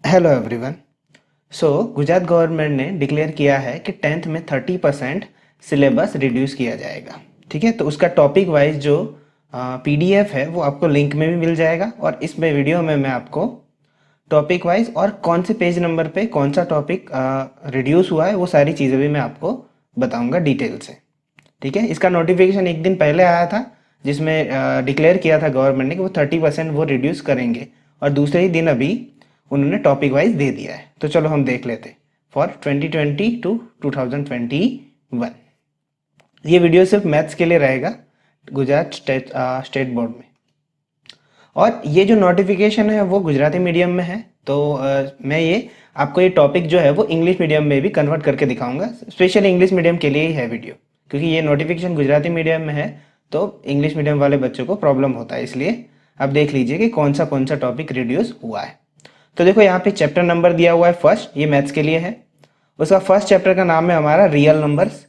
Hello everyone. Gujarat government ने declare किया है कि 10th में 30% सिलेबस रिड्यूस किया जाएगा। ठीक है, तो उसका टॉपिक वाइज जो पीडीएफ है वो आपको लिंक में भी मिल जाएगा और इस वीडियो में मैं आपको टॉपिक वाइज और कौन से पेज नंबर पे कौन सा टॉपिक रिड्यूस हुआ है वो सारी चीज़ें भी मैं आपको बताऊंगा डिटेल से। ठीक है, इसका नोटिफिकेशन एक दिन पहले आया था जिसमें डिक्लेयर किया था गवर्नमेंट ने कि वो 30% वो रिड्यूस करेंगे और दूसरे ही दिन अभी उन्होंने टॉपिक वाइज दे दिया है। तो चलो हम देख लेते फॉर 2020 टू 2021। ये वीडियो सिर्फ मैथ्स के लिए रहेगा गुजरात स्टेट बोर्ड में। और ये जो नोटिफिकेशन है वो गुजराती मीडियम में है, तो मैं ये आपको ये टॉपिक जो है वो इंग्लिश मीडियम में भी कन्वर्ट करके दिखाऊंगा। स्पेशली इंग्लिश मीडियम के लिए ही है वीडियो, क्योंकि ये नोटिफिकेशन गुजराती मीडियम में है तो इंग्लिश मीडियम वाले बच्चों को प्रॉब्लम होता है। इसलिए आप देख लीजिए कि कौन सा टॉपिक रिड्यूस हुआ है। तो देखो यहाँ पे चैप्टर नंबर दिया हुआ है फर्स्ट, ये मैथ्स के लिए है। उसका फर्स्ट चैप्टर का नाम है हमारा real numbers.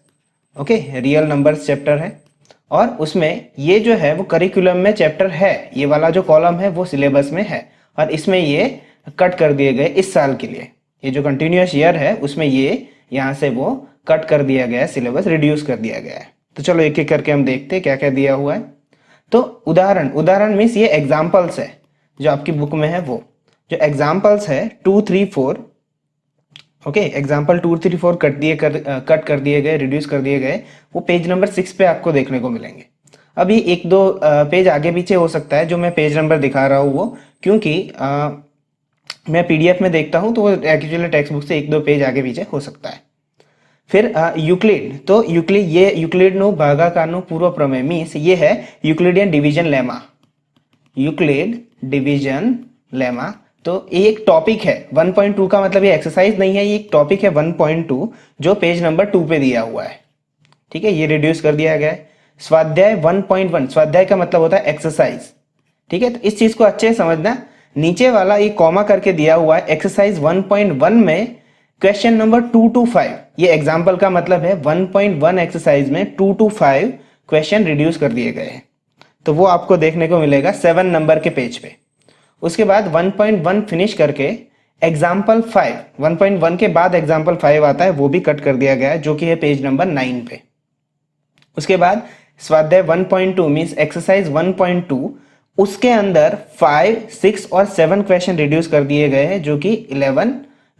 Okay, real numbers chapter है और उसमें ये जो है वो करिकुलम में चैप्टर है, ये वाला जो कॉलम है वो सिलेबस में है और इसमें ये कट कर दिए गए इस साल के लिए। ये जो कंटिन्यूअस ईयर है उसमें ये यहाँ से वो कट कर दिया गया है, सिलेबस रिड्यूस कर दिया गया है। तो चलो एक एक करके हम देखते हैं क्या क्या दिया हुआ है। तो उदाहरण मीन्स ये एग्जाम्पल्स है जो आपकी बुक में है, वो जो एग्जाम्पल्स है 2, 3, 4। ओके, एग्जाम्पल 2, 3, 4 कट कर दिए गए, रिड्यूस कर दिए गए, वो पेज नंबर 6 पे आपको देखने को मिलेंगे। अभी एक दो पेज आगे पीछे हो सकता है जो मैं पेज नंबर दिखा रहा हूँ वो, क्योंकि मैं पीडीएफ में देखता हूँ तो वो एक्चुअली टेक्स्ट बुक से एक दो पेज आगे पीछे हो सकता है। फिर यूक्लिड, तो यूक्लिड नो भागाकार नो पूर्व प्रमेय मीन्स ये है Euclidean division lemma. Euclid division lemma, तो ये एक टॉपिक है 1.2 का, मतलब ये एक्सरसाइज नहीं है, ये एक टॉपिक है 1.2 जो पेज नंबर 2 पे दिया हुआ है। ठीक है, ये रिड्यूस कर दिया गया है। स्वाध्याय 1.1, स्वाध्याय का मतलब होता है एक्सरसाइज। ठीक है, तो इस चीज को अच्छे से समझना। नीचे वाला ये कॉमा करके दिया हुआ है एक्सरसाइज 1.1 में क्वेश्चन नंबर 2 to 5, ये एग्जाम्पल का मतलब है 1.1 एक्सरसाइज में 2 to 5 क्वेश्चन रिड्यूस कर दिए गए हैं। तो वो आपको देखने को मिलेगा 7 नंबर के पेज पे। उसके बाद 1.1 फिनिश करके एग्जाम्पल 5, 1.1 के बाद एग्जाम्पल 5 आता है, वो भी कट कर दिया गया है जो कि है पेज नंबर 9 पे। उसके बाद स्वाध्याय 1.2 मींस एक्सरसाइज 1.2, उसके अंदर 5, 6 और 7 क्वेश्चन रिड्यूस कर दिए गए हैं जो कि 11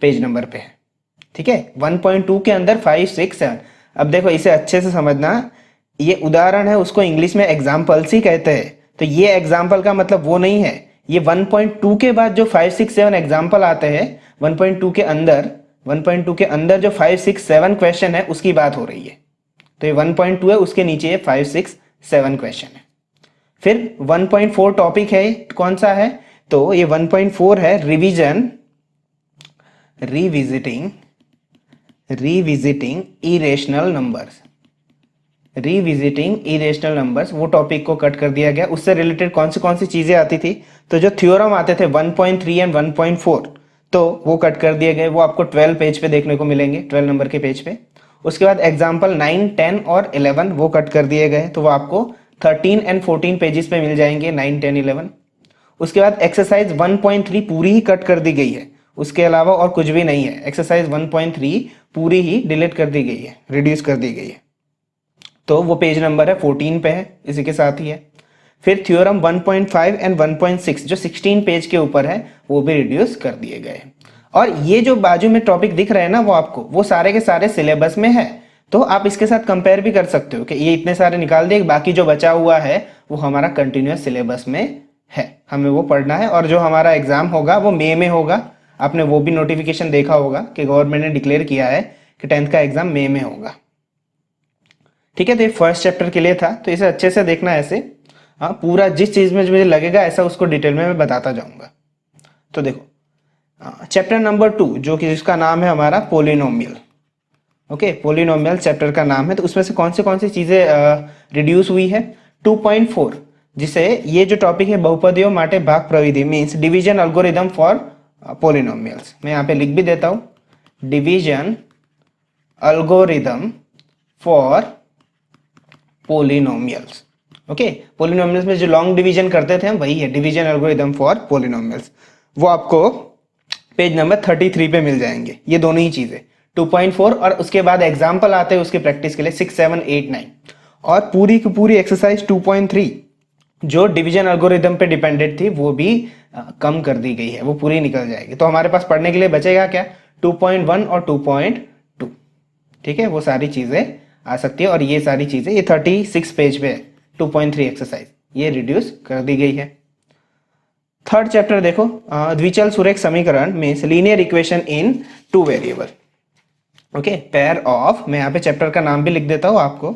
पेज नंबर पे है। ठीक है, 1.2 के अंदर 5, 6, 7। अब देखो इसे अच्छे से समझना, ये उदाहरण है, उसको इंग्लिश में एग्जाम्पल्स ही कहते हैं। तो ये एग्जाम्पल का मतलब वो नहीं है, ये 1.2 के बाद जो 5, 6, 7 एग्जाम्पल आते हैं 1.2 के अंदर जो 5, 6, 7 क्वेश्चन है उसकी बात हो रही है। तो ये 1.2 है, उसके नीचे ये 5, 6, 7 क्वेश्चन है। फिर 1.4 टॉपिक है, कौन सा है? तो ये 1.4 है रिविजिटिंग इरेशनल नंबर्स, वो टॉपिक को कट कर दिया गया। उससे रिलेटेड कौन सी चीजें आती थी? तो जो थ्योरम आते थे 1.3 एंड 1.4, तो वो कट कर दिए गए, वो आपको 12 पेज पे देखने को मिलेंगे, 12 नंबर के पेज पे। उसके बाद एग्जाम्पल 9, 10 और 11 वो कट कर दिए गए, तो वो आपको 13 एंड 14 पेजेस पे मिल जाएंगे, 9, 10, 11। उसके बाद एक्सरसाइज 1.3 पूरी ही कट कर दी गई है, उसके अलावा और कुछ भी नहीं है। एक्सरसाइज 1.3 पूरी ही डिलीट कर दी गई है, रिड्यूस कर दी गई है, तो वो पेज नंबर है 14 पे है, इसी के साथ ही है। फिर थ्योरम 1.5 एंड 1.6 जो 16 पेज के ऊपर है वो भी रिड्यूस कर दिए गए। और ये जो बाजू में टॉपिक दिख रहे हैं ना वो आपको, वो सारे के सारे सिलेबस में है, तो आप इसके साथ कंपेयर भी कर सकते हो कि ये इतने सारे निकाल दिए, बाकी जो बचा हुआ है वो हमारा कंटिन्यूअस सिलेबस में है, हमें वो पढ़ना है। और जो हमारा एग्जाम होगा वो मई में होगा। आपने वो भी नोटिफिकेशन देखा होगा कि गवर्नमेंट ने डिक्लेयर किया है कि 10th का एग्जाम मई में होगा। ठीक है, तो ये फर्स्ट चैप्टर के लिए था, तो इसे अच्छे से देखना ऐसे। हाँ, पूरा जिस चीज में जो मुझे लगेगा ऐसा उसको डिटेल में मैं बताता जाऊंगा। तो देखो चैप्टर नंबर 2 जो कि जिसका नाम है हमारा पोलिनोमियल। ओके, पोलिनोमियल चैप्टर का नाम है। तो उसमें से कौन सी चीजें रिड्यूस हुई है? 2.4, जिसे ये जो टॉपिक है बहुपदियों माटे भाग प्रविधि means division algorithm for polynomials. मैं यहाँ पे लिख भी देता हूँ, division algorithm for polynomials. Okay, polynomials में जो लॉन्ग डिवीजन करते थे हम, वही है डिवीजन एल्गोरिदम फॉर पोलिनोमियल्स। वो आपको पेज नंबर 33 पे मिल जाएंगे ये दोनों ही चीजें, 2.4 और उसके बाद एग्जाम्पल आते हैं उसके प्रैक्टिस के लिए 6, 7, 8, 9 और पूरी की पूरी एक्सरसाइज 2.3 जो डिवीजन एल्गोरिदम पे डिपेंडेंट थी वो भी कम कर दी गई है, वो पूरी निकल जाएगी। तो हमारे पास पढ़ने के लिए बचेगा क्या, 2.1 और 2.2। ठीक है, वो सारी चीजें आ सकती है और ये सारी चीजें ये 36 पेज पे है 2.3 एक्सरसाइज ये रिड्यूस कर दी गई है। थर्ड चैप्टर देखो, द्विचल सुरेख समीकरण means linear equation in two variable. Okay, pair of, मैं यहाँ पे चैप्टर का नाम भी लिख देता हूँ आपको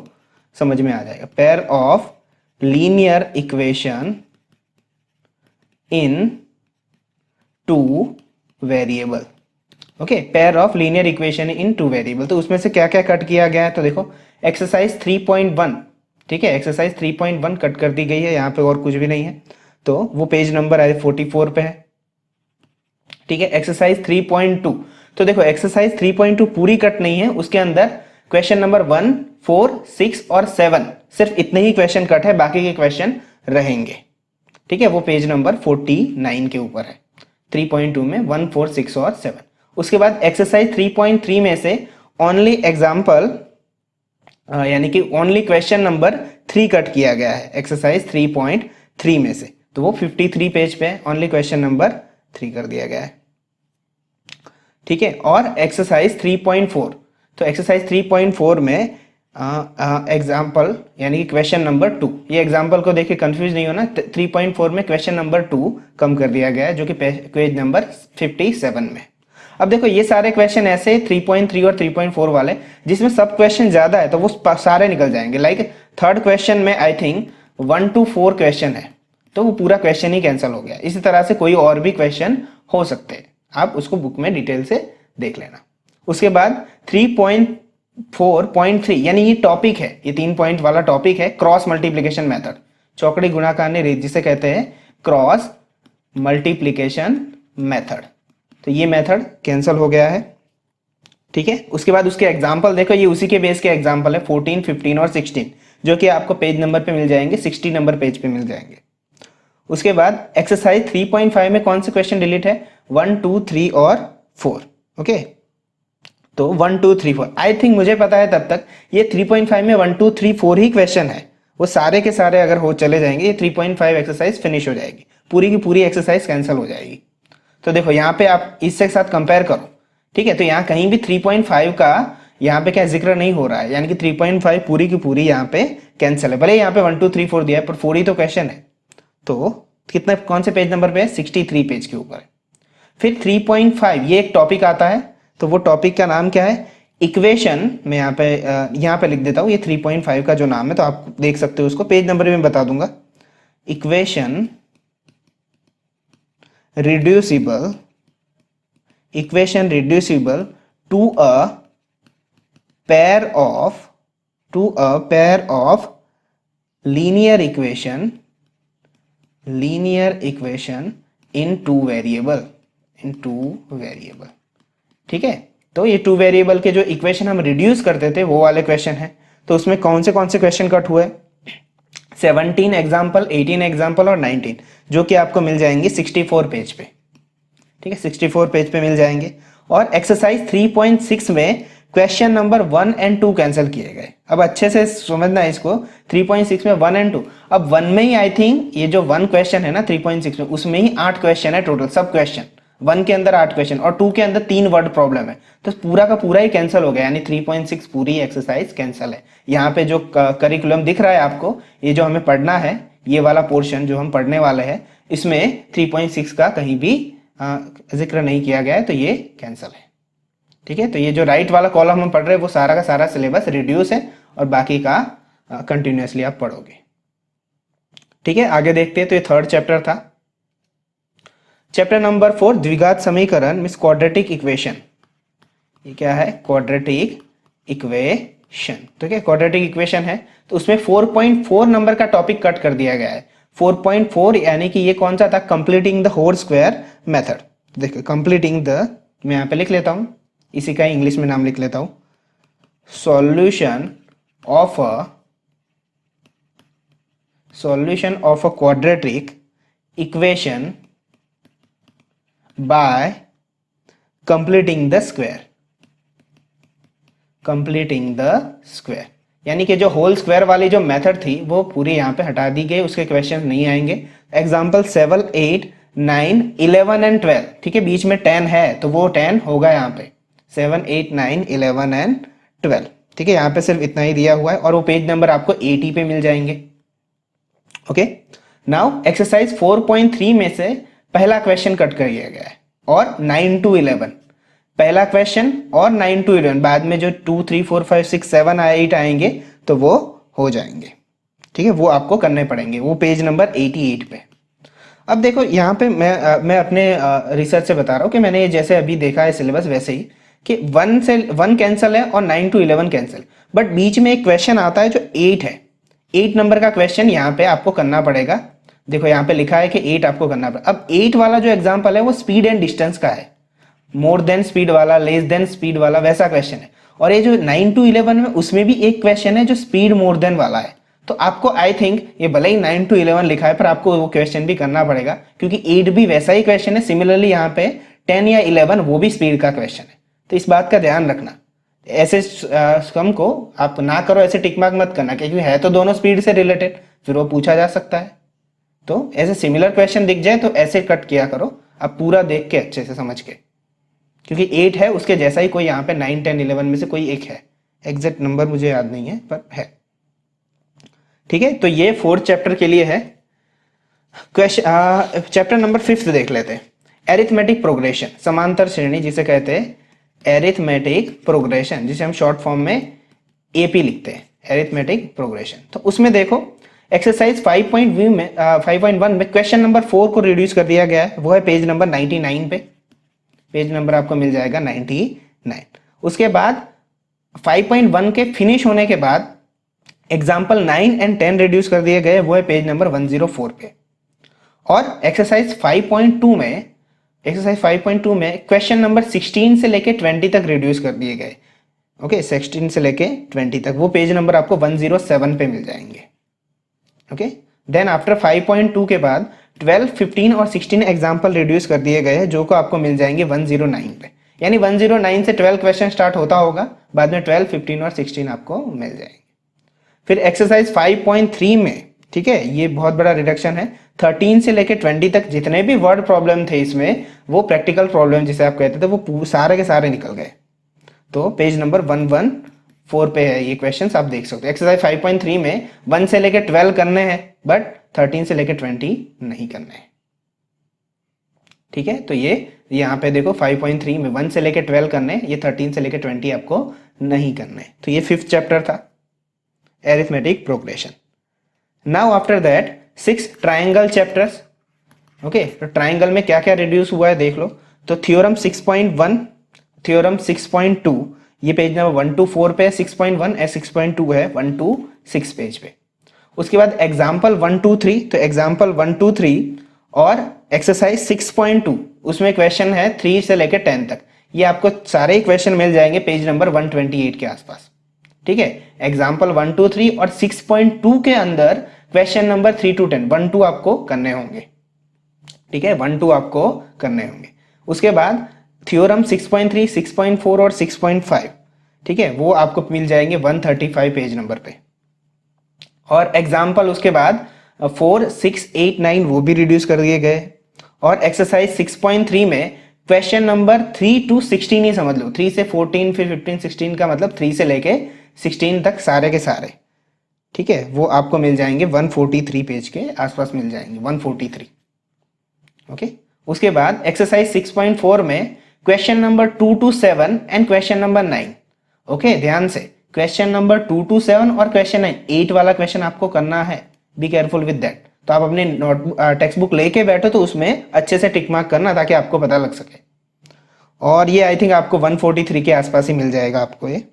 समझ में आ जाएगा, pair of linear equation in two variable. Okay, pair of linear equation in two variable. तो उसमें से क्या क्या कट किया गया है, तो देखो एक्सरसाइज 3.1, ठीक है, एक्सरसाइज 3.1 कट कर दी गई है, यहाँ पे और कुछ भी नहीं है, तो वो पेज नंबर 44 पे है। ठीक है, एक्सरसाइज 3.2, तो देखो एक्सरसाइज 3.2 पूरी कट नहीं है, उसके अंदर क्वेश्चन नंबर 1, 4, 6 और 7 सिर्फ इतने ही क्वेश्चन कट है, बाकी के क्वेश्चन रहेंगे। ठीक है, वो पेज नंबर 49 के ऊपर है, 3.2 में 1, 4, 6 और 7। उसके बाद एक्सरसाइज 3.3 में से ओनली एग्जाम्पल यानी कि ओनली क्वेश्चन नंबर 3 कट किया गया है एक्सरसाइज 3.3 में से, तो वो 53 पेज पे ओनली क्वेश्चन नंबर 3 कर दिया गया है। ठीक है, और एक्सरसाइज 3.4, तो एक्सरसाइज 3.4 में एग्जाम्पल यानी कि क्वेश्चन नंबर 2, ये एग्जाम्पल को देखिए कंफ्यूज नहीं होना, 3.4 में क्वेश्चन नंबर 2 कम कर दिया गया है जो कि पेज नंबर 57 में। अब देखो ये सारे क्वेश्चन ऐसे 3.3 और 3.4 वाले जिसमें सब क्वेश्चन ज्यादा है तो वो सारे निकल जाएंगे। लाइक थर्ड क्वेश्चन में आई थिंक 1 to 4 क्वेश्चन है, तो वो पूरा क्वेश्चन ही कैंसिल हो गया। इसी तरह से कोई और भी क्वेश्चन हो सकते हैं, आप उसको बुक में डिटेल से देख लेना। उसके बाद 3.4.3 यानी ये टॉपिक है, ये 3 पॉइंट वाला टॉपिक है, क्रॉस मल्टीप्लीकेशन मेथड, चौकड़ी गुणाकार रीत जिसे कहते हैं क्रॉस मल्टीप्लीकेशन मेथड, तो ये मेथड कैंसिल हो गया है। ठीक है, उसके बाद उसके एग्जाम्पल देखो, ये उसी के बेस के एग्जाम्पल है 14, 15 और 16 जो कि आपको पेज नंबर पे मिल जाएंगे, 60 नंबर पेज पे मिल जाएंगे। उसके बाद एक्सरसाइज 3.5 में कौन से क्वेश्चन डिलीट है, 1, 2, 3 और 4। ओके, तो 1, 2, 3, 4 आई थिंक मुझे पता है तब तक ये 3.5 में 1, 2, 3, 4 ही क्वेश्चन है, वो सारे के सारे अगर हो चले जाएंगे ये 3.5 एक्सरसाइज फिनिश हो जाएगी, पूरी की पूरी एक्सरसाइज कैंसिल हो जाएगी। तो देखो यहाँ पे आप इससे साथ कंपेयर करो। ठीक है, तो यहाँ कहीं भी 3.5 का यहाँ पे क्या जिक्र नहीं हो रहा है, यानी कि 3.5 पूरी की पूरी यहाँ पे कैंसिल है, भले यहाँ पे 1, 2, 3, 4 दिया है पर 4 ही तो क्वेश्चन है। तो कितना, कौन से पेज नंबर पे है, 63 पेज के ऊपर है। फिर 3.5 ये एक टॉपिक आता है, तो वो टॉपिक का नाम क्या है, इक्वेशन, मैं यहाँ पे लिख देता हूँ, ये 3.5 का जो नाम है, तो आप देख सकते हो उसको, पेज नंबर भी मैं बता दूंगा, equation reducible to a pair of linear equation in two variable। ठीक है, तो ये 2 वेरिएबल के जो इक्वेशन हम रिड्यूस करते थे वो वाले क्वेश्चन है। तो उसमें कौन से क्वेश्चन कट हुए, 17 एग्जाम्पल, 18 एग्जाम्पल और 19 जो कि आपको मिल जाएंगे 64 पेज पे। ठीक है, 64 पेज पे मिल जाएंगे। और एक्सरसाइज 3.6 में क्वेश्चन नंबर 1 और 2 कैंसिल किए गए। अब अच्छे से समझना है इसको, 3.6 में 1 और 2, अब 1 में ही आई थिंक ये जो 1 क्वेश्चन है ना 3.6 में, उसमें ही 8 क्वेश्चन है टोटल, सब क्वेश्चन 1 के अंदर 8 क्वेश्चन और 2 के अंदर 3 वर्ड प्रॉब्लम है, तो पूरा का पूरा ही कैंसिल हो गया, यानी 3.6 पूरी एक्सरसाइज कैंसिल है। यहाँ पे जो करिकुलम दिख रहा है आपको, ये जो हमें पढ़ना है, ये वाला पोर्शन जो हम पढ़ने वाले हैं, इसमें 3.6 का कहीं भी जिक्र नहीं किया गया है, तो ये कैंसिल है। ठीक है, तो ये जो राइट वाला कॉलम हम पढ़ रहे हैं वो सारा का सारा सिलेबस रिड्यूस है और बाकी का कंटिन्यूअसली आप पढ़ोगे। ठीक है, आगे देखते हैं। तो ये थर्ड चैप्टर था। चैप्टर नंबर 4 द्विघात समीकरण मींस क्वाड्रेटिक इक्वेशन। ये क्या है, क्वाड्रेटिक इक्वेशन। ठीक है, क्वाड्रेटिक इक्वेशन है, तो उसमें 4.4 नंबर का टॉपिक कट कर दिया गया है। 4.4 यानी कि ये कौन सा था, completing the whole square method. देखो कंप्लीटिंग द, मैं यहाँ पे लिख लेता हूँ, इसी का इंग्लिश में नाम लिख लेता हूँ, solution of a quadratic equation by completing the square, completing the square, यानी कि जो होल स्क्वायर वाली जो मेथड थी वो पूरी यहाँ पे हटा दी गई, उसके क्वेश्चन नहीं आएंगे। एग्जाम्पल 7, 8, 9, 11 एंड 12, ठीक है, बीच में 10 है तो वो 10 होगा यहाँ पे 7, 8, 9, 11 एंड 12, ठीक है, यहाँ पे सिर्फ इतना ही दिया हुआ है और वो पेज नंबर आपको 80 पे मिल जाएंगे। ओके, नाउ एक्सरसाइज 4.3 में से पहला क्वेश्चन कट कर दिया गया है और 9 to 11, पहला क्वेश्चन और 9 to 11, बाद में जो 2, 3, 4, 5, 6, 7, 8 आएंगे तो वो हो जाएंगे, ठीक है, वो आपको करने पड़ेंगे, वो पेज नंबर 88 पे। अब देखो यहाँ पे मैं अपने रिसर्च से बता रहा हूँ कि मैंने जैसे अभी देखा है सिलेबस वैसे ही कि 1 कैंसिल है और 9 to 11 कैंसिल, बट बीच में एक क्वेश्चन आता है जो 8 है, 8 नंबर का क्वेश्चन यहाँ पे आपको करना पड़ेगा। देखो यहाँ पे लिखा है कि 8 आपको करना पड़ेगा। अब 8 वाला जो एग्जाम्पल है वो स्पीड एंड डिस्टेंस का है, मोर देन स्पीड वाला, लेस देन स्पीड वाला, वैसा क्वेश्चन है। और ये जो 9 to 11 में उसमें भी एक क्वेश्चन है जो स्पीड मोर देन वाला है। तो आपको आई थिंक ये भले ही 9 to 11 लिखा है पर आपको वो क्वेश्चन भी करना पड़ेगा, क्योंकि 8 भी वैसा ही क्वेश्चन है। सिमिलरली यहाँ पे 10 या 11 वो भी स्पीड का क्वेश्चन है, तो इस बात का ध्यान रखना। ऐसे सम को आप ना करो, ऐसे टिक मार्क मत करना, क्योंकि है तो दोनों स्पीड से रिलेटेड, फिर वो पूछा जा सकता है। तो ऐसे सिमिलर क्वेश्चन दिख जाए तो ऐसे कट किया करो, आप पूरा देख के अच्छे से समझ के, क्योंकि 8 है उसके जैसा ही कोई यहाँ पे 9, 10, 11 में से कोई एक है, एग्जैक्ट नंबर मुझे याद नहीं है पर है, ठीक है। तो ये 4th चैप्टर के लिए है। क्वेश्चन चैप्टर नंबर 5 देख लेते हैं, एरिथमेटिक प्रोग्रेशन, समांतर श्रेणी जिसे कहते हैं एरिथमेटिक प्रोग्रेशन, जिसे हम शॉर्ट फॉर्म में एपी लिखते हैं, एरिथमेटिक प्रोग्रेशन। तो उसमें देखो एक्सरसाइज 5.1 में क्वेश्चन नंबर 4 को रिड्यूस कर दिया गया है, वो है पेज नंबर 99 पे, पेज नंबर आपको मिल जाएगा 99। उसके बाद 5.1 के फिनिश होने के बाद एग्जाम्पल 9 एंड 10 रिड्यूस कर दिए गए, वो है पेज नंबर 104 पे। और एक्सरसाइज 5.2 में क्वेश्चन नंबर 16 से लेके 20 तक रिड्यूस कर दिए गए, ओके, 16 से लेके 20 तक, वो पेज नंबर आपको 107 पे मिल जाएंगे। ओके, देन आफ्टर 5.2 के बाद 12, 15 और 16 एग्जाम्पल रिड्यूस कर दिए गए हैं, जो को आपको मिल जाएंगे 109 पे, यानी 109 से 12 क्वेश्चन स्टार्ट होता होगा, बाद में 12, 15 और 16 आपको मिल जाएंगे। फिर एक्सरसाइज 5.3 में, ठीक है, ये बहुत बड़ा रिडक्शन है, 13 से लेके 20 तक जितने भी वर्ड प्रॉब्लम थे इसमें, वो प्रैक्टिकल प्रॉब्लम जिसे आप कहते थे, वो सारे के सारे निकल गए। तो पेज नंबर 114 पे है ये क्वेश्चंस, आप देख सकते हो। एक्सरसाइज 5.3 में 1 से लेके 12 करने हैं, बट 13 से लेके 20 नहीं करने हैं, ठीक है। तो ये यहाँ पे देखो 5.3 में 1 से लेके 12 करने, ये 13 से लेके 20 आपको नहीं करने। तो ये 5th चैप्टर था, arithmetic progression. Now after that 6 triangle chapters. Okay, तो ट्राइंगल में क्या क्या रिड्यूस हुआ है देख लो। तो थ्योरम 6.1, थ्योरम 6.2, ये पेज नंबर 124 पे 6.1 है, 6.2 है 126 पेज पे। उसके बाद एग्जाम्पल 1, 2, 3, तो एग्जाम्पल 1, 2, 3 और एक्सरसाइज 6.2, उसमें क्वेश्चन है 3 से लेकर 10 तक, ये आपको सारे ही क्वेश्चन मिल जाएंगे पेज नंबर 128 के आसपास, ठीक है। एग्जाम्पल 1, 2, 3 और 6.2 के अंदर क्वेश्चन नंबर 3 to 10, 1, 2 आपको करने होंगे, ठीक है, 1, 2 आपको करने होंगे। उसके बाद थ्योरम 6.3, 6.4 और 6.5, ठीक है, वो आपको मिल जाएंगे 135 पेज नंबर पे। और एग्जाम्पल उसके बाद 4, 6, 8, 9 वो भी रिड्यूस कर दिए गए। और एक्सरसाइज 6.3 में क्वेश्चन नंबर 3 to 16 ही समझ लो, 3 से 14 फिर 15, 16 का मतलब 3 से लेके 16 तक सारे के सारे, ठीक है, वो आपको मिल जाएंगे 143 पेज के आसपास मिल जाएंगे, 143। ओके, उसके बाद एक्सरसाइज 6.4 में question number 2 to 7 and question number 9। Okay, ध्यान से क्वेश्चन नंबर 2 to 7 और क्वेश्चन 9, 8 वाला क्वेश्चन आपको करना है, बी केयरफुल विद दैट। तो आप अपने टेक्स्ट बुक लेके बैठो तो उसमें अच्छे से टिक मार्क करना ताकि आपको पता लग सके। और ये आई थिंक आपको 143 के आसपास ही मिल जाएगा आपको ये।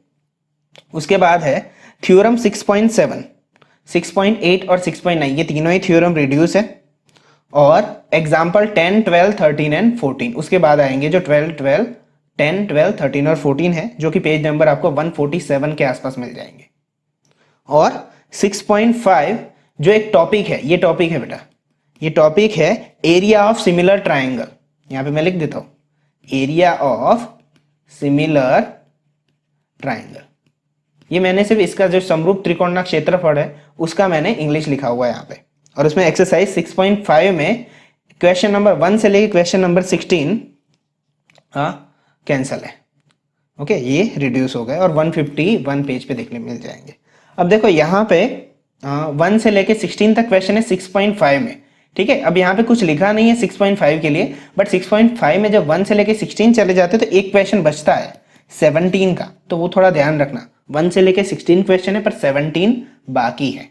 उसके बाद है थ्योरम 6.7, 6.8 और 6.9, ये तीनों ही थ्योरम रिड्यूस है। और एग्जाम्पल 10, 12, 13 एंड 14, उसके बाद आएंगे जो 12, 10, 12, 13 और 14 है, जो कि पेज नंबर आपको 147 के आसपास मिल जाएंगे। और 6.5 जो एक टॉपिक है, ये टॉपिक है बेटा, ये टॉपिक है एरिया ऑफ सिमिलर ट्राइंगल, यहाँ पे मैं लिख देता हूँ एरिया ऑफ सिमिलर ट्राइंगल। ये मैंने सिर्फ इसका जो समरूप त्रिकोण का क्षेत्रफल है उसका मैंने इंग्लिश लिखा हुआ है यहाँ पे। और उसमें एक्सरसाइज 6.5 में क्वेश्चन नंबर 1 से लेके क्वेश्चन नंबर 16 कैंसल है। ओके, ये रिड्यूस हो गए और 151 पेज पे देखने मिल जाएंगे। अब देखो यहाँ पे 1 से लेके 16 तक क्वेश्चन है 6.5 में। ठीक है, अब यहाँ पे कुछ लिखा नहीं है 6.5 के लिए, बट 6.5 में जब 1 से लेके 16 चले जाते हैं तो एक क्वेश्चन बचता है 17 का, तो वो थोड़ा ध्यान रखना। 1 से लेके 16 क्वेश्चन है पर 17 बाकी है।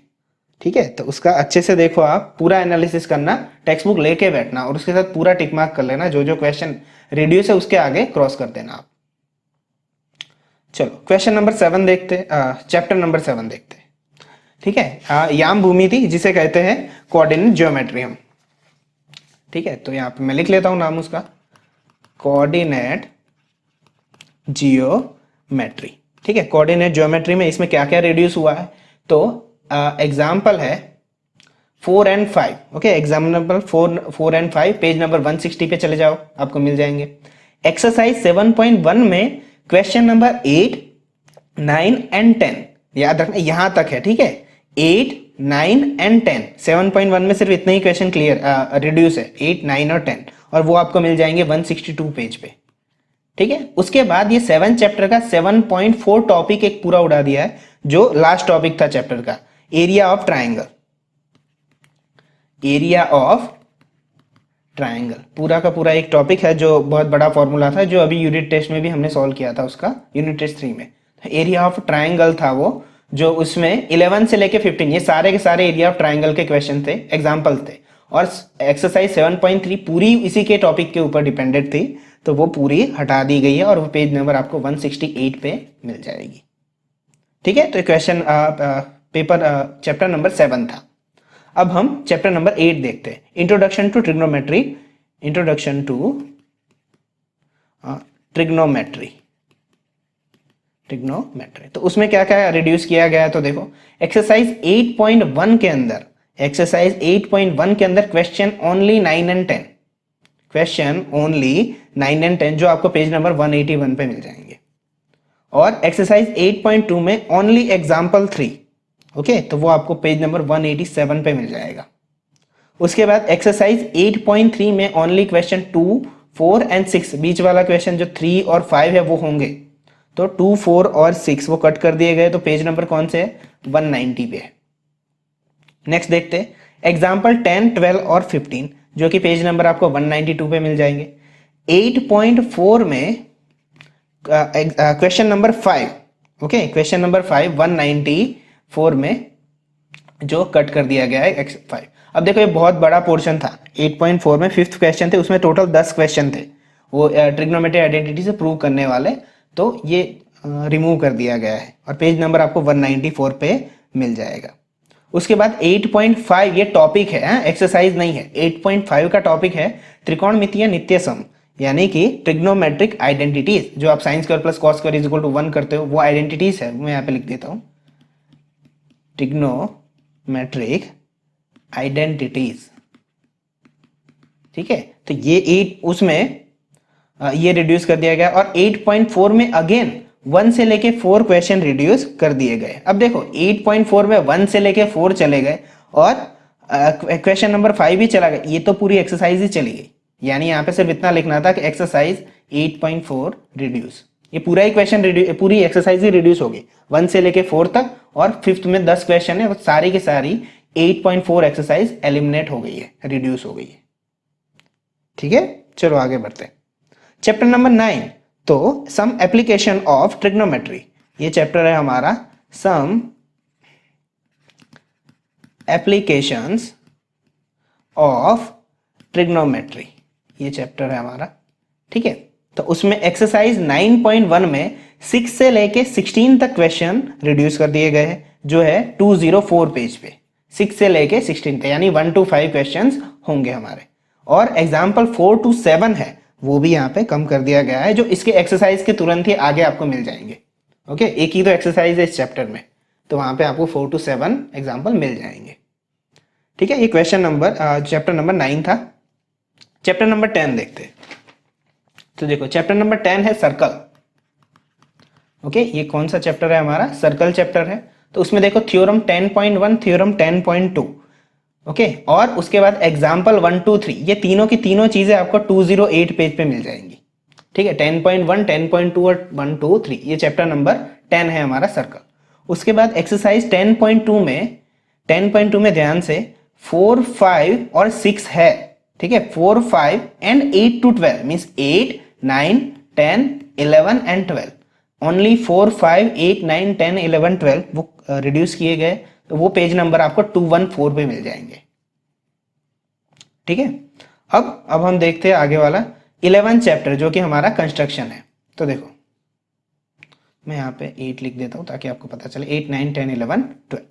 ठीक है, तो उसका अच्छे से देखो, आप पूरा एनालिसिस करना, टेक्स्ट बुक लेके बैठना और उसके साथ पूरा टिक मार्क कर लेना। जो जो क्वेश्चन रिड्यूस है उसके आगे क्रॉस कर देना आप। चलो क्वेश्चन नंबर 7 देखते, चैप्टर नंबर 7 देखते। ठीक है, याम भूमि थी जिसे कहते हैं कोऑर्डिनेट ज्योमेट्री हम। ठीक है, तो यहाँ पे मैं लिख लेता हूं नाम उसका, कोऑर्डिनेट जियोमेट्री। ठीक है, कोऑर्डिनेट ज्योमेट्री में इसमें क्या क्या रिड्यूस हुआ है, तो एग्जाम्पल है 4 and 5। Okay, example 4 and 5 page number 160 पे चले जाओ, आपको मिल जाएंगे। एक्सरसाइज 7.1 में क्वेश्चन नंबर 8, 9 and 10 याद रखना, यहां तक है। ठीक है, 8, 9 and 10, 7.1 में सिर्फ इतने ही क्वेश्चन क्लियर रिड्यूस है, 8, 9 और 10, और वो आपको मिल जाएंगे 162 पेज पे। ठीक है, उसके बाद ये 7 चैप्टर का 7.4 टॉपिक एक पूरा उड़ा दिया है, जो लास्ट टॉपिक था चैप्टर का, area of triangle. Area of triangle पूरा का पूरा एक टॉपिक है, जो बहुत बड़ा फॉर्मूला था, जो अभी यूनिट टेस्ट में भी हमने सॉल्व किया था, उसका यूनिट टेस्ट 3 में। एरिया ऑफ ट्राइंगल था वो, जो उसमें 11 से लेके 15 ये सारे के सारे एरिया ऑफ ट्राइंगल के क्वेश्चन थे, एग्जाम्पल थे। और एक्सरसाइज 7.3 पूरी इसी के टॉपिक के ऊपर डिपेंडेंट थी, तो वो पूरी हटा दी गई है और वो पेज नंबर आपको 168 पे मिल जाएगी। ठीक है, तो क्वेश्चन पेपर चैप्टर नंबर 7 था। अब हम चैप्टर नंबर 8 देखते हैं, introduction to trigonometry. Introduction to trigonometry. Trigonometry, तो उसमें क्या क्या रिड्यूस किया गया है, तो देखो एक्सरसाइज 8.1 के अंदर, एक्सरसाइज 8.1 के अंदर question only 9 and 10, question only 9 and 10 जो आपको पेज नंबर 181 पे मिल जाएंगे। और एक्सरसाइज 8.2 में ओनली एग्जाम्पल 3, ओके, तो वो आपको पेज नंबर 187 पे मिल जाएगा। उसके बाद एक्सरसाइज 8.3 में ओनली क्वेश्चन 2, 4 and 6, बीच वाला क्वेश्चन जो 3 और 5 है वो होंगे, तो 2, 4 और 6 वो कट कर दिए गए, तो पेज नंबर कौन से है, 190 पे है। नेक्स्ट देखते हैं एग्जाम्पल 10, 12 और 15, जो कि पेज नंबर आपको 192 पे मिल जाएंगे। 8.4 में question number 5, okay, question number 5 194 में जो कट कर दिया गया है x5। अब देखो ये बहुत बड़ा पोर्शन था, 8.4 में 5th क्वेश्चन थे, उसमें टोटल 10 क्वेश्चन थे वो ट्रिग्नोमेट्री आइडेंटिटी से प्रूव करने वाले, तो ये रिमूव कर दिया गया है और पेज नंबर आपको 194 पे मिल जाएगा। उसके बाद 8.5 ये टॉपिक है, एक्सरसाइज नहीं है। 8.5 का टॉपिक है त्रिकोणमितीय नित्य सम, यानी कि ट्रिग्नोमेट्रिक आइडेंटिटीज, जो आप sine square plus cos square is equal to 1 करते हो, वो आइडेंटिटीज है। मैं यहाँ पे लिख देता हूँ ट्रिग्नोमेट्रिक आइडेंटिटीज। ठीक है, तो ये 8 उसमें ये रिड्यूस कर दिया गया। और 8.4 में अगेन 1 से लेके 4 क्वेश्चन रिड्यूस कर दिए गए। अब देखो 8.4 में 1 से लेके 4 चले गए और क्वेश्चन नंबर 5 भी चला गया, ये तो पूरी एक्सरसाइज ही चली गई। यानी यहाँ पे सिर्फ इतना लिखना था कि एक्सरसाइज 8.4 रिड्यूस, ये पूरा ही क्वेश्चन पूरी एक्सरसाइज ही रिड्यूस होगी 1 से लेके 4 तक, और 5th में 10 क्वेश्चन है, वो सारी की सारी 8.4 एक्सरसाइज एलिमिनेट हो गई है, रिड्यूस हो गई है। ठीक है, चलो आगे बढ़ते हैं। चैप्टर नंबर 9, तो सम एप्लीकेशन ऑफ ट्रिग्नोमेट्री, ये चैप्टर है हमारा सम एप्लीकेशंस ऑफ ट्रिग्नोमेट्री, ये चैप्टर है हमारा। ठीक है, तो उसमें एक्सरसाइज 9.1 में 6 से लेके 16 तक क्वेश्चन रिड्यूस कर दिए गए हैं, जो है 204 पेज पे, 6 से लेके 16 तक, यानी 1 to 5 क्वेश्चंस होंगे हमारे। और एग्जाम्पल 4 to 7 है, वो भी यहाँ पे कम कर दिया गया है, जो इसके एक्सरसाइज के तुरंत ही आगे आपको मिल जाएंगे। ओके, एक ही तो एक्सरसाइज है इस चैप्टर में, तो वहां पे आपको 4 to 7 एग्जाम्पल मिल जाएंगे। ठीक है, ये क्वेश्चन नंबर चैप्टर नंबर 9 था। चैप्टर नंबर 10 देखते हैं। तो देखो चैप्टर नंबर 10 है सर्कल। ओके, ये कौन सा चैप्टर है हमारा? सर्कल चैप्टर है। तो उसमें देखो थ्योरम 10.1, थ्योरम 10.2। ओके, और उसके बाद एग्जाम्पल 1 2 3, ये तीनों की तीनों चीजें आपको 208 पेज पे मिल जाएंगी। ठीक है, 10.1, 10.2 और 1 2 3, ये चैप्टर नंबर 10 है हमारा सर्कल। उसके बाद एक्सरसाइज 10.2 में ध्यान से 4 5 और 6 है। ठीक है, 4 5 and 8 to 12 means 8 9 10 11 and 12। Only 4 5 8 9 10 11 12 वो रिड्यूस किए गए, तो वो पेज नंबर आपको 214 पे मिल जाएंगे। ठीक है, अब हम देखते हैं आगे वाला 11 चैप्टर जो कि हमारा कंस्ट्रक्शन है। तो देखो मैं यहाँ पे 8 लिख देता हूँ ताकि आपको पता चले, 8 9 10 11 12।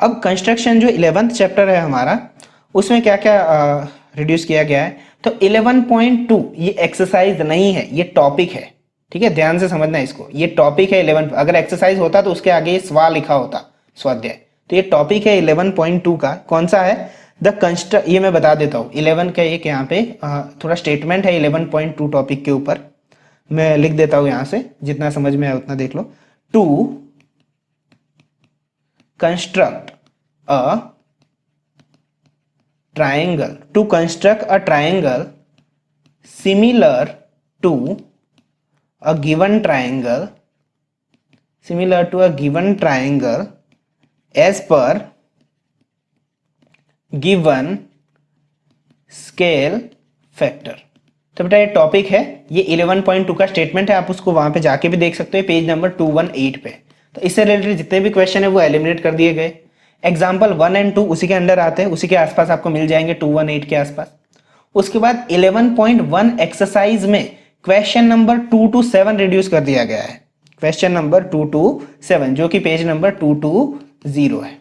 अब कंस्ट्रक्शन जो 11th चैप्टर है हमारा, उसमें क्या क्या रिड्यूस किया गया है? तो 11.2 ये एक्सरसाइज नहीं है, ये टॉपिक है। ठीक है, ध्यान से समझना इसको, ये टॉपिक है 11। अगर एक्सरसाइज होता तो उसके आगे स्वा लिखा होता, स्वाध्याय। तो ये टॉपिक है 11.2 का। कौन सा है? ये मैं बता देता हूँ। 11 का एक यहाँ पे थोड़ा स्टेटमेंट है 11.2 टॉपिक के ऊपर, मैं लिख देता हूँ यहाँ से, जितना समझ में आए उतना देख लो। To construct a triangle, to construct a triangle similar to a given triangle, as per given scale factor। तो बेटा ये टॉपिक है, ये 11.2 का स्टेटमेंट है, आप उसको वहां पे जाके भी देख सकते हो, पेज नंबर 218 पे। तो इससे रिलेटेड जितने भी क्वेश्चन है वो एलिमिनेट कर दिए गए। एग्जाम्पल 1 और 2 उसी के अंडर आते हैं, उसी के आसपास आपको मिल जाएंगे, 218 के आसपास। उसके बाद 11.1 एक्सरसाइज में क्वेश्चन नंबर 2 to 7 रिड्यूस कर दिया गया है, क्वेश्चन नंबर 2 to 7 जो कि पेज नंबर 220 है।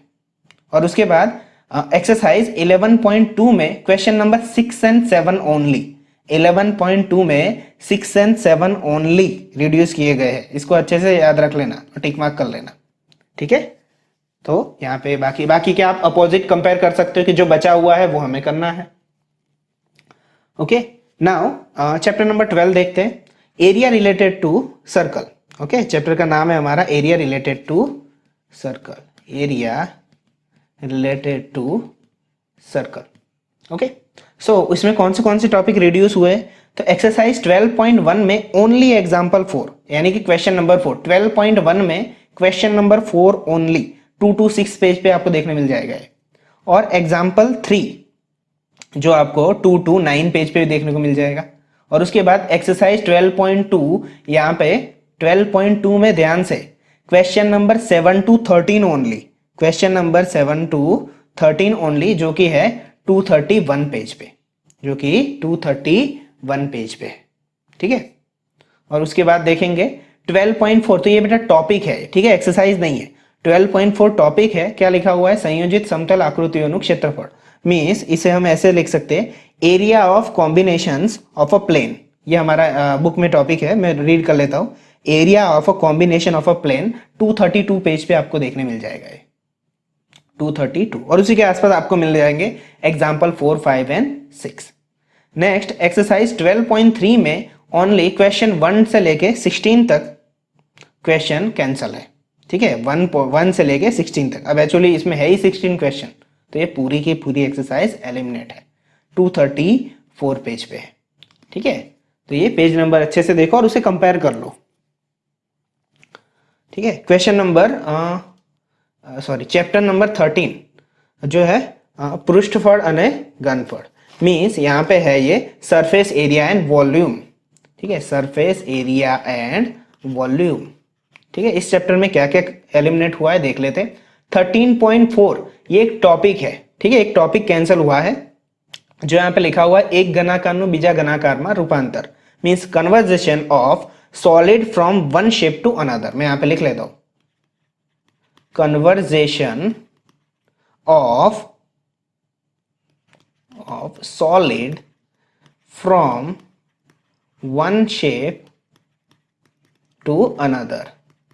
और उसके बाद एक्सरसाइज 11.2 में क्वेश्चन नंबर 6 and 7 ओनली, 11.2 में 6 and 7 ओनली रिड्यूस किए गए हैं। इसको अच्छे से याद रख लेना और टिक मार्क कर लेना। ठीक है, तो यहाँ पे बाकी के आप अपोजिट कंपेयर कर सकते हो कि जो बचा हुआ है वो हमें करना है। ओके, नाउ चैप्टर नंबर 12 देखते हैं, area related to circle. Okay, chapter का नाम है हमारा area related to circle, area related to circle. Okay, so इसमें कौन से टॉपिक रिड्यूस हुए? तो एक्सरसाइज 12.1 में ओनली एग्जाम्पल 4, यानी कि क्वेश्चन नंबर 4, 12.1 में question number 4 only 2 to 6 page पे आपको देखने मिल जाएगा। और एग्जाम्पल 3 जो आपको 2 to 9 पेज पे भी देखने को मिल जाएगा। और उसके बाद एक्सरसाइज 12.2, यहाँ पे 12.2 में ध्यान से question number 7 to 13 only, question number 7 to 13 only, जो कि है 231 पेज पे, जो कि 231 पेज पे। ठीक है, और उसके बाद देखेंगे 12.4, तो ये बेटा टॉपिक है, ठीक है, एक्सरसाइज नहीं है। 12.4 टॉपिक है, क्या लिखा हुआ है? संयोजित समतल आकृतियों क्षेत्रफल। मीन्स इसे हम ऐसे लिख सकते हैं, area of combinations of a plane. ये हमारा बुक में टॉपिक है, मैं रीड कर लेता हूँ। Area of a combination of a plane 232 page पे आपको देखने मिल जाएगा ये, 232। और उसी के आसपास आपको मिल जाएंगे एग्जाम्पल 4 5 एंड 6। नेक्स्ट एक्सरसाइज 12.3 में ओनली क्वेश्चन 1 से लेके 16 तक क्वेश्चन कैंसल है। ठीक है, 1 से लेके 16 तक। अब एक्चुअली इसमें है ही 16 क्वेश्चन, तो ये पूरी की पूरी एक्सरसाइज एलिमिनेट है, 234 पेज पे है। ठीक है, तो ये पेज नंबर अच्छे से देखो और उसे कंपेयर कर लो। ठीक है, क्वेश्चन नंबर चैप्टर नंबर 13 जो है पृष्ठफल अने घनफळ, मीन्स यहाँ पे है ये सरफेस एरिया एंड वॉल्यूम। ठीक है, सरफेस एरिया एंड वॉल्यूम। ठीक है, इस चैप्टर में क्या क्या एलिमिनेट हुआ है देख लेते हैं। 13.4 ये एक टॉपिक है। ठीक है, एक टॉपिक कैंसिल हुआ है, जो यहाँ पे लिखा हुआ है एक घनाकार नु बीजा घनाकार में रूपांतर, means conversation of solid from one shape to another. मैं यहाँ पे लिख लेता हूं, conversation of solid from one shape to another.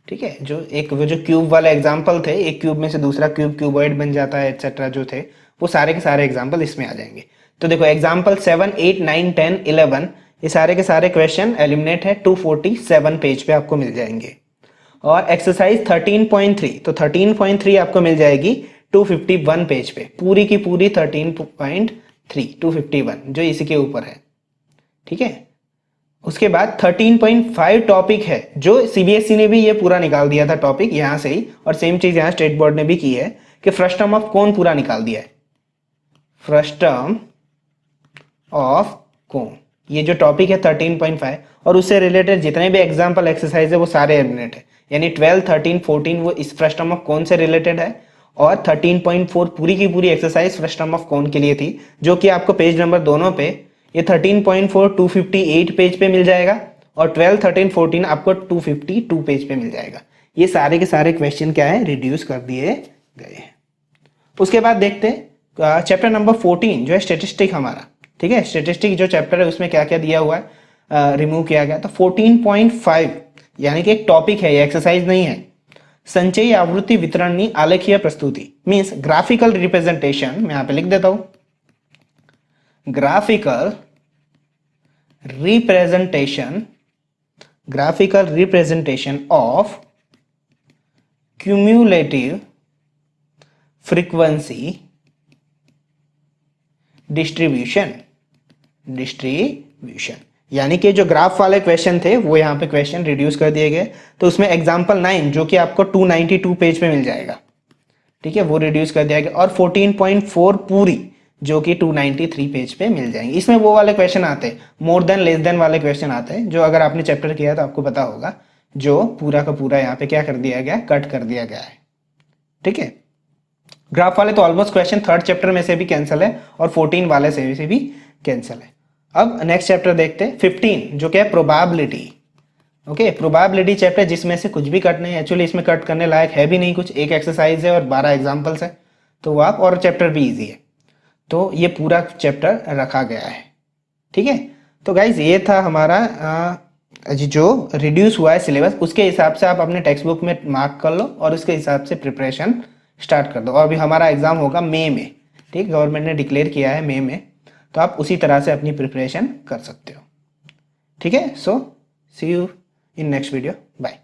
ठीक है, जो क्यूब वाला एग्जांपल थे, एक क्यूब में से दूसरा क्यूब क्यूबॉइड बन जाता है एक्सेट्रा, जो थे वो सारे के सारे एग्जांपल इसमें आ जाएंगे। तो देखो एग्जांपल 7 8 9 10 11 ये सारे के सारे क्वेश्चन एलिमिनेट है, 247 पेज पे आपको मिल जाएंगे। और एक्सरसाइज 13.3, तो 13.3 आपको मिल जाएगी 251 पेज पे, पूरी की पूरी 13.3 251 जो इसी के ऊपर है, ठीक है। उसके बाद 13.5 टॉपिक है, जो सीबीएसई ने भी ये पूरा निकाल दिया था टॉपिक यहाँ से ही, और सेम चीज यहाँ स्टेट बोर्ड ने भी की है कि फ्रस्टम ऑफ कौन पूरा निकाल दिया है, फ्रस्टम ऑफ कौन, ये जो टॉपिक है 13.5 और उससे रिलेटेड जितने भी एग्जाम्पल एक्सरसाइज है वो सारे एलिमिनेट है, यानी 12, 13, 14 वो इस फ्रस्टम ऑफ कौन से रिलेटेड है, और 13.4 पूरी की पूरी एक्सरसाइज फ्रस्टम ऑफ कौन के लिए थी, जो कि आपको पेज नंबर दोनों पे ये 13.4 258 पेज पे मिल जाएगा, और 12, 13, 14 आपको 252 पेज पे मिल जाएगा। ये सारे के सारे क्वेश्चन क्या है, रिड्यूस कर दिए गए हैं। उसके बाद देखते हैं चैप्टर नंबर 14 जो है स्टेटिस्टिक हमारा, ठीक है। स्टेटिस्टिक जो चैप्टर है उसमें क्या क्या दिया हुआ है, रिमूव किया गया। तो 14.5 यानी कि एक टॉपिक है, ये एक्सरसाइज नहीं है, संचयी आवृत्ति वितरणनी आलेखीय प्रस्तुति, मीन्स ग्राफिकल रिप्रेजेंटेशन, मैं यहां पे लिख देता हूं, graphical representation of cumulative frequency distribution, यानी कि जो ग्राफ वाले क्वेश्चन थे वो यहाँ पे क्वेश्चन रिड्यूस कर दिए गए। तो उसमें एग्जांपल 9 जो कि आपको 292 पेज पे मिल जाएगा, ठीक है, वो रिड्यूस कर दिया गया, और 14.4 पूरी जो कि 293 पेज पे मिल जाएंगे। इसमें वो वाले क्वेश्चन आते हैं, मोर देन लेस देन वाले क्वेश्चन आते हैं, जो अगर आपने चैप्टर किया तो आपको पता होगा, जो पूरा का पूरा यहाँ पे क्या कर दिया गया, कट कर दिया गया है, ठीक है। ग्राफ वाले तो ऑलमोस्ट क्वेश्चन 3rd चैप्टर में से भी कैंसिल है, और 14 वाले से भी कैंसिल है। अब नेक्स्ट चैप्टर देखते हैं 15 जो क्या है, प्रोबेबिलिटी। ओके, प्रोबेबिलिटी चैप्टर जिसमें से कुछ भी कट नहीं है, एक्चुअली इसमें कट करने लायक है भी नहीं कुछ, एक एक्सरसाइज है और 12 एग्जाम्पल्स है, तो वो आप, और चैप्टर भी ईजी है, तो ये पूरा चैप्टर रखा गया है, ठीक है। तो गाइज ये था हमारा जो रिड्यूस हुआ है सिलेबस, उसके हिसाब से आप अपने टेक्स्ट बुक में मार्क कर लो और उसके हिसाब से प्रिपरेशन स्टार्ट कर दो। और अभी हमारा एग्जाम होगा मई में, ठीक, गवर्नमेंट ने डिक्लेयर किया है मई में, तो आप उसी तरह से अपनी प्रिपरेशन कर सकते हो, ठीक है। So see you in next video, bye.